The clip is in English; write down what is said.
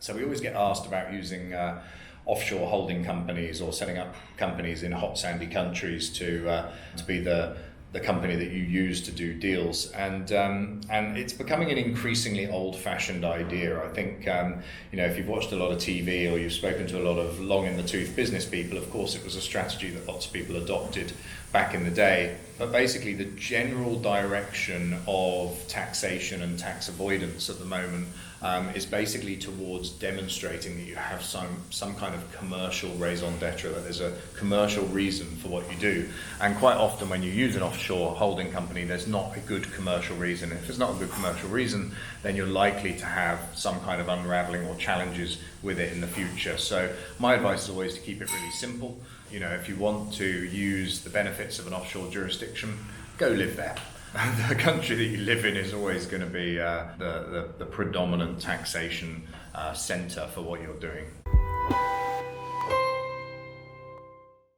So we always get asked about using offshore holding companies or setting up companies in hot sandy countries to be the company that you use to do deals, and it's becoming an increasingly old-fashioned idea. I think if you've watched a lot of TV or you've spoken to a lot of long-in-the-tooth business people, of course it was a strategy that lots of people adopted back in the day. But basically the general direction of taxation and tax avoidance at the moment is basically towards demonstrating that you have some kind of commercial raison d'etre, that there's a commercial reason for what you do. And quite often when you use an offshore holding company, there's not a good commercial reason. If there's not a good commercial reason, then you're likely to have some kind of unraveling or challenges with it in the future. So my advice is always to keep it really simple. If you want to use the benefits of an offshore jurisdiction, go live there. The country that you live in is always going to be the predominant taxation centre for what you're doing.